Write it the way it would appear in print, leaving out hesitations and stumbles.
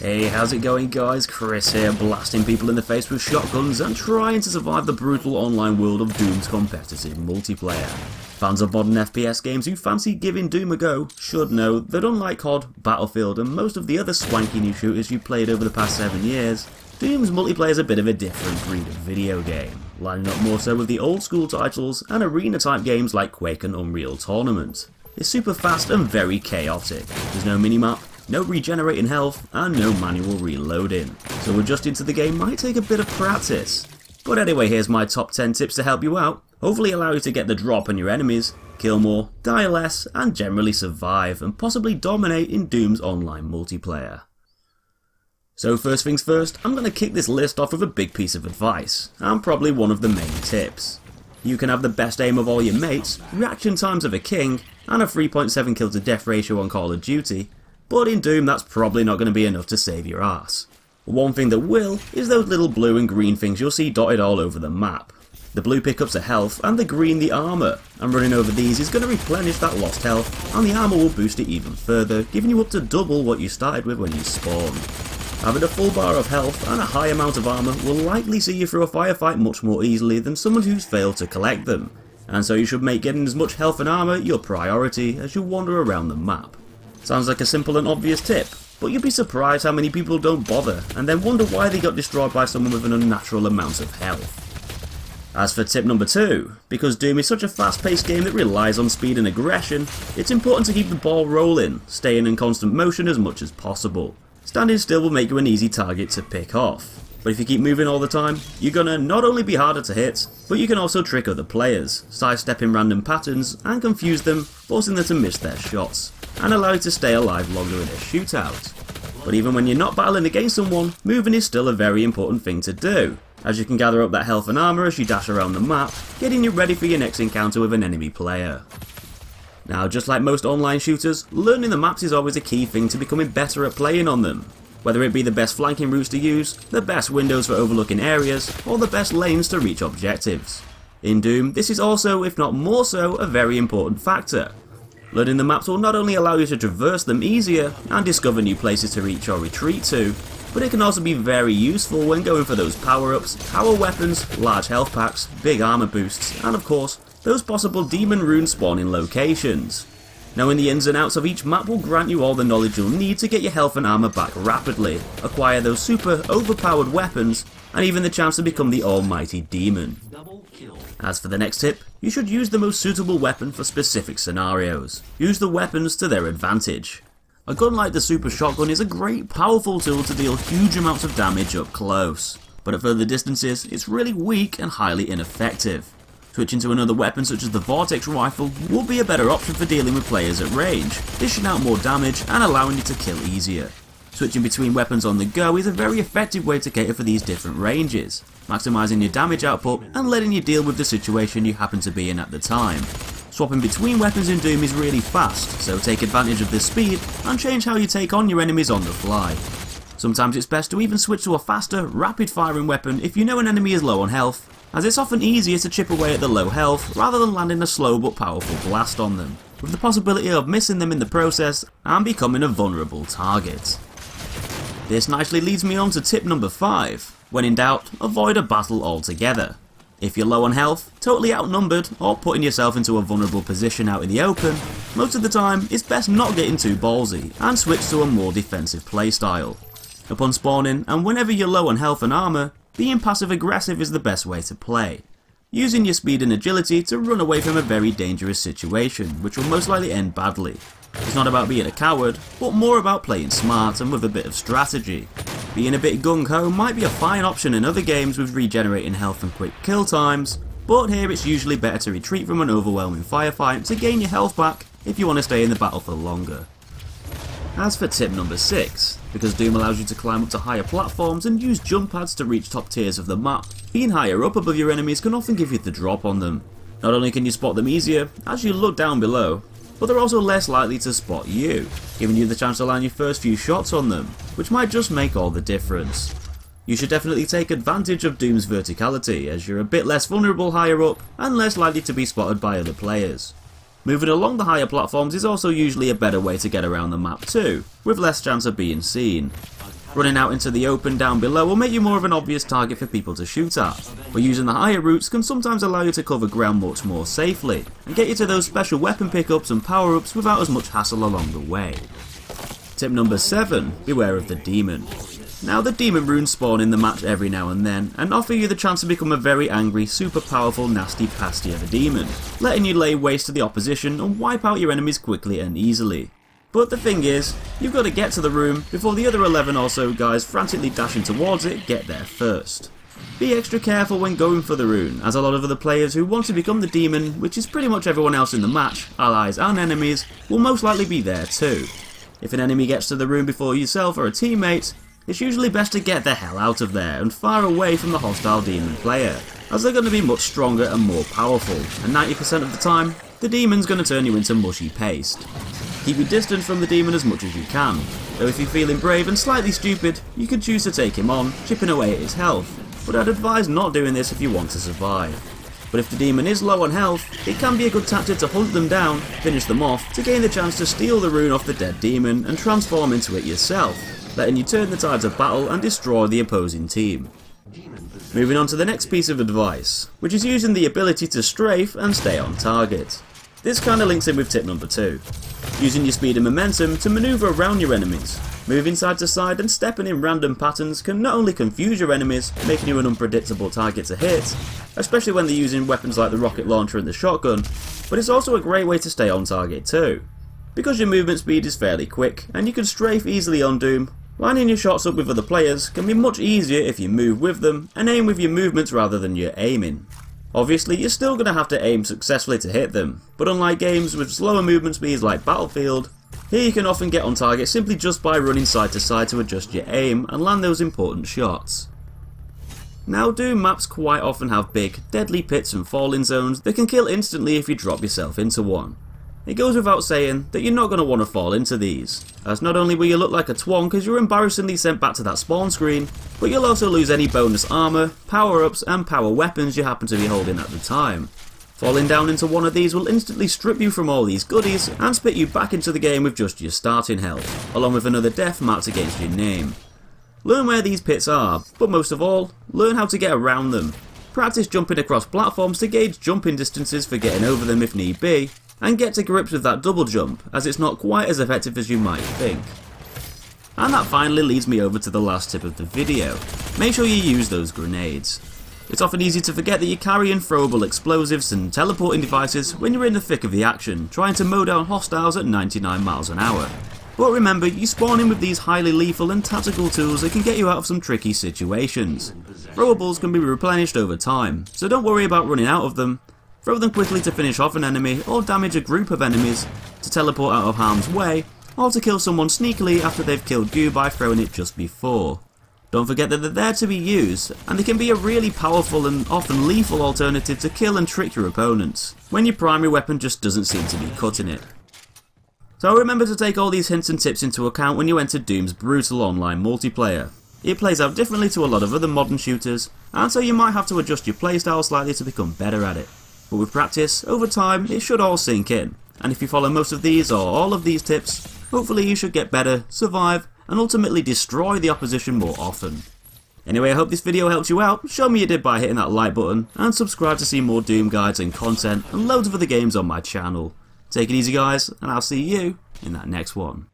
Hey, how's it going guys? Chris here, blasting people in the face with shotguns and trying to survive the brutal online world of Doom's competitive multiplayer. Fans of modern FPS games who fancy giving Doom a go should know that unlike COD, Battlefield and most of the other swanky new shooters you've played over the past 7 years, Doom's multiplayer is a bit of a different breed of video game, lining up more so with the old school titles and arena type games like Quake and Unreal Tournament. It's super fast and very chaotic. There's no minimap, no regenerating health, and no manual reloading, so adjusting to the game might take a bit of practice. But anyway, here's my top 10 tips to help you out, hopefully allow you to get the drop on your enemies, kill more, die less, and generally survive and possibly dominate in Doom's online multiplayer. So first things first, I'm going to kick this list off with a big piece of advice, and probably one of the main tips. You can have the best aim of all your mates, reaction times of a king, and a 3.7 kill to death ratio on Call of Duty, but in Doom that's probably not going to be enough to save your ass. One thing that will is those little blue and green things you'll see dotted all over the map. The blue pickups the health and the green the armour, and running over these is going to replenish that lost health, and the armour will boost it even further, giving you up to double what you started with when you spawned. Having a full bar of health and a high amount of armour will likely see you through a firefight much more easily than someone who's failed to collect them, and so you should make getting as much health and armour your priority as you wander around the map. Sounds like a simple and obvious tip, but you'd be surprised how many people don't bother and then wonder why they got destroyed by someone with an unnatural amount of health. As for tip number 2, because Doom is such a fast-paced game that relies on speed and aggression, it's important to keep the ball rolling, staying in constant motion as much as possible. Standing still will make you an easy target to pick off, but if you keep moving all the time, you're gonna not only be harder to hit, but you can also trick other players, sidestepping random patterns and confuse them, forcing them to miss their shots, and allow you to stay alive longer in a shootout. But even when you're not battling against someone, moving is still a very important thing to do, as you can gather up that health and armour as you dash around the map, getting you ready for your next encounter with an enemy player. Now, just like most online shooters, learning the maps is always a key thing to becoming better at playing on them. Whether it be the best flanking routes to use, the best windows for overlooking areas, or the best lanes to reach objectives. In Doom, this is also, if not more so, a very important factor. Learning the maps will not only allow you to traverse them easier and discover new places to reach or retreat to, but it can also be very useful when going for those power-ups, power weapons, large health packs, big armour boosts, and of course, those possible demon rune spawning locations. Knowing the ins and outs of each map will grant you all the knowledge you'll need to get your health and armour back rapidly, acquire those super overpowered weapons, and even the chance to become the almighty demon. As for the next tip, you should use the most suitable weapon for specific scenarios. Use the weapons to their advantage. A gun like the super shotgun is a great powerful tool to deal huge amounts of damage up close, but at further distances it's really weak and highly ineffective. Switching to another weapon such as the Vortex rifle will be a better option for dealing with players at range, dishing out more damage and allowing you to kill easier. Switching between weapons on the go is a very effective way to cater for these different ranges, maximising your damage output and letting you deal with the situation you happen to be in at the time. Swapping between weapons in Doom is really fast, so take advantage of this speed and change how you take on your enemies on the fly. Sometimes it's best to even switch to a faster, rapid firing weapon if you know an enemy is low on health, as it's often easier to chip away at the low health rather than landing a slow but powerful blast on them, with the possibility of missing them in the process and becoming a vulnerable target. This nicely leads me on to tip number 5. When in doubt, avoid a battle altogether. If you're low on health, totally outnumbered, or putting yourself into a vulnerable position out in the open, most of the time it's best not getting too ballsy and switch to a more defensive playstyle. Upon spawning, and whenever you're low on health and armour, being passive aggressive is the best way to play. Using your speed and agility to run away from a very dangerous situation, which will most likely end badly. It's not about being a coward, but more about playing smart and with a bit of strategy. Being a bit gung-ho might be a fine option in other games with regenerating health and quick kill times, but here it's usually better to retreat from an overwhelming firefight to gain your health back if you want to stay in the battle for longer. As for tip number 6, because Doom allows you to climb up to higher platforms and use jump pads to reach top tiers of the map, being higher up above your enemies can often give you the drop on them. Not only can you spot them easier as you look down below, but they're also less likely to spot you, giving you the chance to land your first few shots on them, which might just make all the difference. You should definitely take advantage of Doom's verticality, as you're a bit less vulnerable higher up and less likely to be spotted by other players. Moving along the higher platforms is also usually a better way to get around the map too, with less chance of being seen. Running out into the open down below will make you more of an obvious target for people to shoot at, but using the higher routes can sometimes allow you to cover ground much more safely, and get you to those special weapon pickups and power-ups without as much hassle along the way. Tip number 7, beware of the demon. Now the demon runes spawn in the match every now and then, and offer you the chance to become a very angry, super powerful, nasty pasty of a demon, letting you lay waste to the opposition and wipe out your enemies quickly and easily. But the thing is, you've got to get to the room before the other 11 or so guys frantically dashing towards it get there first. Be extra careful when going for the rune, as a lot of other players who want to become the demon, which is pretty much everyone else in the match, allies and enemies, will most likely be there too. If an enemy gets to the room before yourself or a teammate, it's usually best to get the hell out of there and far away from the hostile demon player, as they're going to be much stronger and more powerful, and 90% of the time, the demon's going to turn you into mushy paste. Keep your distance from the demon as much as you can, though if you're feeling brave and slightly stupid, you can choose to take him on, chipping away at his health, but I'd advise not doing this if you want to survive. But if the demon is low on health, it can be a good tactic to hunt them down, finish them off, to gain the chance to steal the rune off the dead demon and transform into it yourself, letting you turn the tides of battle and destroy the opposing team. Moving on to the next piece of advice, which is using the ability to strafe and stay on target. This kinda links in with tip number 2. Using your speed and momentum to manoeuvre around your enemies. Moving side to side and stepping in random patterns can not only confuse your enemies, making you an unpredictable target to hit, especially when they're using weapons like the rocket launcher and the shotgun, but it's also a great way to stay on target too. Because your movement speed is fairly quick, and you can strafe easily on Doom, lining your shots up with other players can be much easier if you move with them and aim with your movements rather than your aiming. Obviously, you're still going to have to aim successfully to hit them, but unlike games with slower movement speeds like Battlefield, here you can often get on target simply just by running side to side to adjust your aim and land those important shots. Now Doom maps quite often have big, deadly pits and falling zones that can kill instantly if you drop yourself into one. It goes without saying that you're not going to want to fall into these, as not only will you look like a twonk because you're embarrassingly sent back to that spawn screen, but you'll also lose any bonus armour, power-ups and power weapons you happen to be holding at the time. Falling down into one of these will instantly strip you from all these goodies and spit you back into the game with just your starting health, along with another death marked against your name. Learn where these pits are, but most of all, learn how to get around them. Practice jumping across platforms to gauge jumping distances for getting over them if need be, and get to grips with that double jump, as it's not quite as effective as you might think. And that finally leads me over to the last tip of the video. Make sure you use those grenades. It's often easy to forget that you're carrying throwable explosives and teleporting devices when you're in the thick of the action, trying to mow down hostiles at 99 miles an hour. But remember, you spawn in with these highly lethal and tactical tools that can get you out of some tricky situations. Throwables can be replenished over time, so don't worry about running out of them. Throw them quickly to finish off an enemy or damage a group of enemies, to teleport out of harm's way, or to kill someone sneakily after they've killed you by throwing it just before. Don't forget that they're there to be used, and they can be a really powerful and often lethal alternative to kill and trick your opponents, when your primary weapon just doesn't seem to be cutting it. So remember to take all these hints and tips into account when you enter Doom's brutal online multiplayer. It plays out differently to a lot of other modern shooters, and so you might have to adjust your playstyle slightly to become better at it. But with practice, over time, it should all sink in, and if you follow most of these or all of these tips, hopefully you should get better, survive, and ultimately destroy the opposition more often. Anyway, I hope this video helped you out. Show me you did by hitting that like button, and subscribe to see more Doom guides and content, and loads of other games on my channel. Take it easy guys, and I'll see you in that next one.